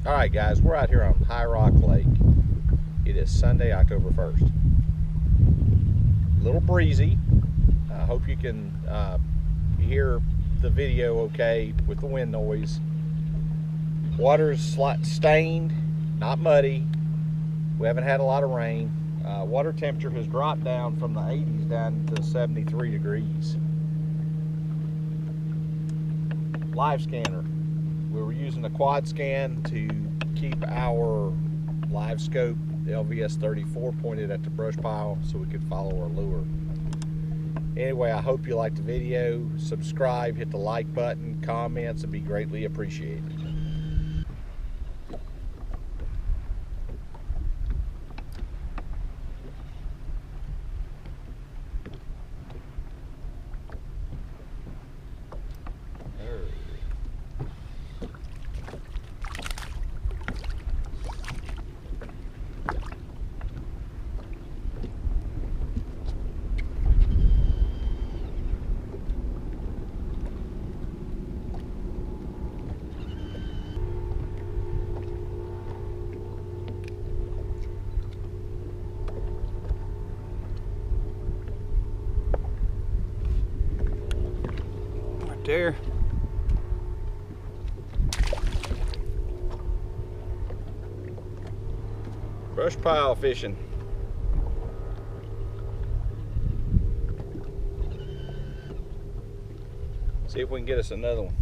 Alright guys, we're out here on High Rock Lake. It is Sunday, October 1st. A little breezy. I hope you can hear the video okay with the wind noise. Water's stained, not muddy. We haven't had a lot of rain. Water temperature has dropped down from the 80s down to 73 degrees. Livescanner. We were using the quad scan to keep our Livescope, the LVS34, pointed at the brush pile so we could follow our lure. Anyway, I hope you liked the video. Subscribe, hit the like button, comments would be greatly appreciated. There. Brush pile fishing. See if we can get us another one.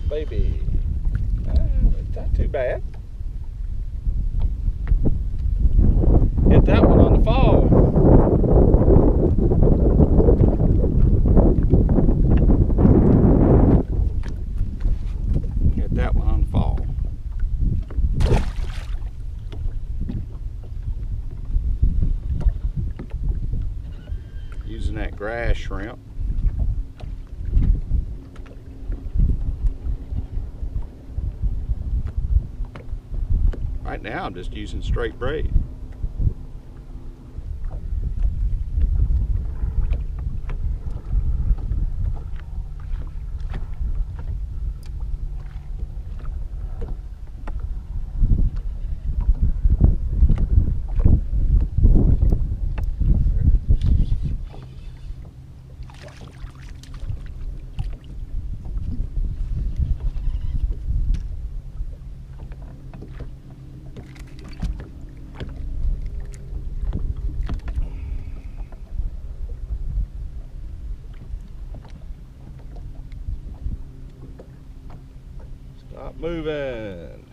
Baby, it's not too bad. Hit that one on the fall. Hit that one on the fall. Using that grass shrimp. Right now I'm just using straight braid. Stop moving.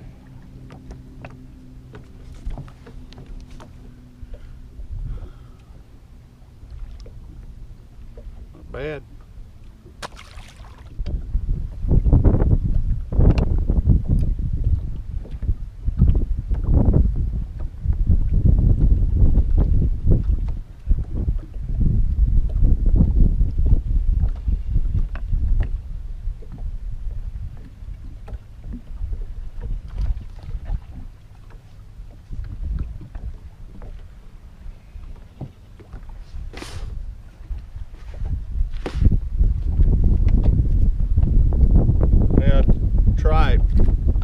Not bad.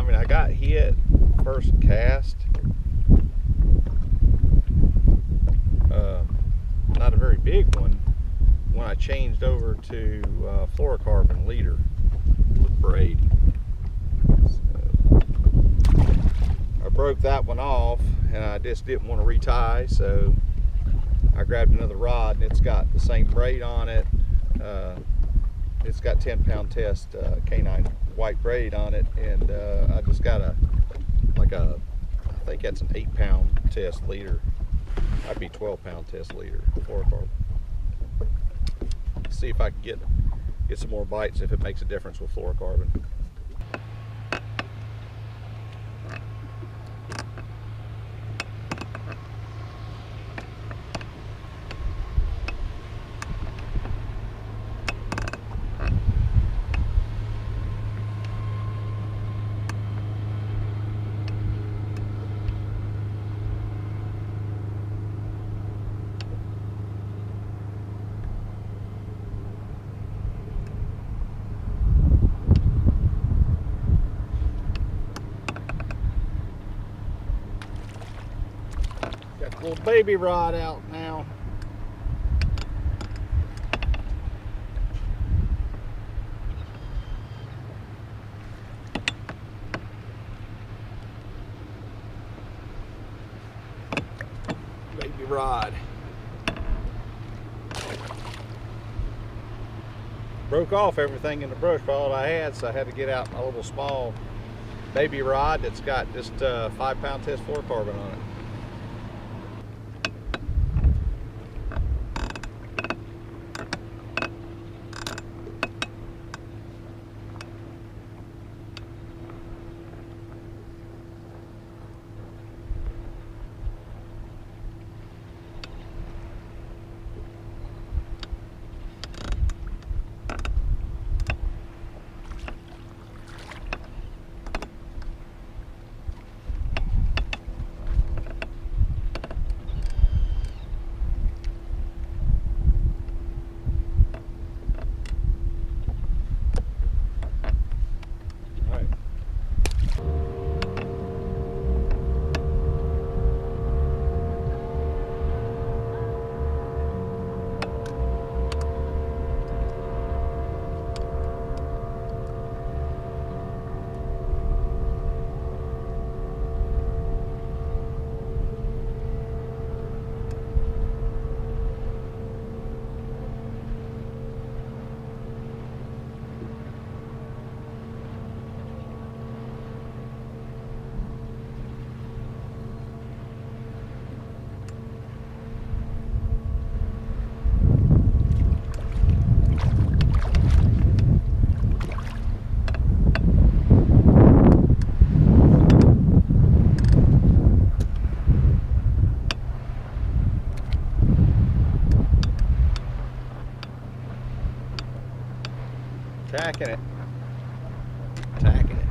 I got hit first cast, not a very big one, when I changed over to fluorocarbon leader with braid. So I broke that one off and I just didn't want to retie, so I grabbed another rod and it's got the same braid on it. It's got 10-pound test canine white braid on it, and I just got I think that's an 8-pound test leader. I'd be 12-pound test leader fluorocarbon. See if I can get some more bites if it makes a difference with fluorocarbon. little baby rod out now. Baby rod. Broke off everything in the brush pile I had, so I had to get out my little small baby rod that's got just 5-pound test fluorocarbon on it. Tacking it. Tacking it.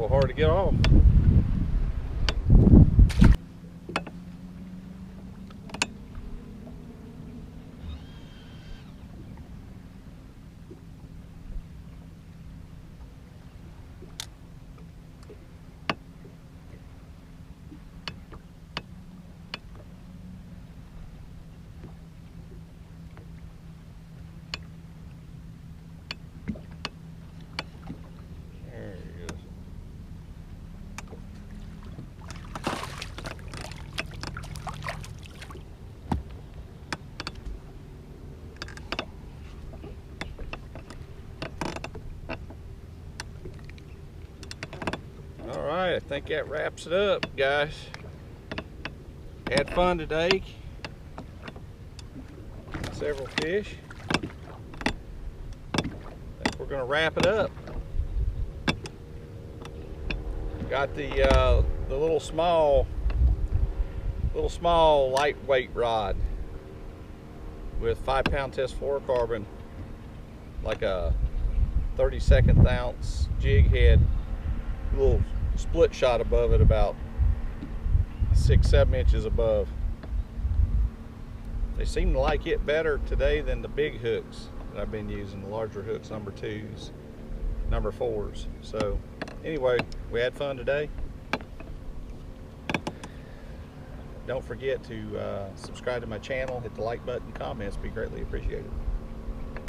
Hard to get off. Alright, I think that wraps it up, guys. Had fun today. Several fish. I think we're going to wrap it up. Got the little small lightweight rod with 5-pound test fluorocarbon, like a 32nd ounce jig head, little split shot above it, about 6-7 inches above. They seem to like it better today than the big hooks that I've been using, the larger hooks, number 2s, number 4s. So anyway, we had fun today. Don't forget to subscribe to my channel, hit the like button, comments be greatly appreciated.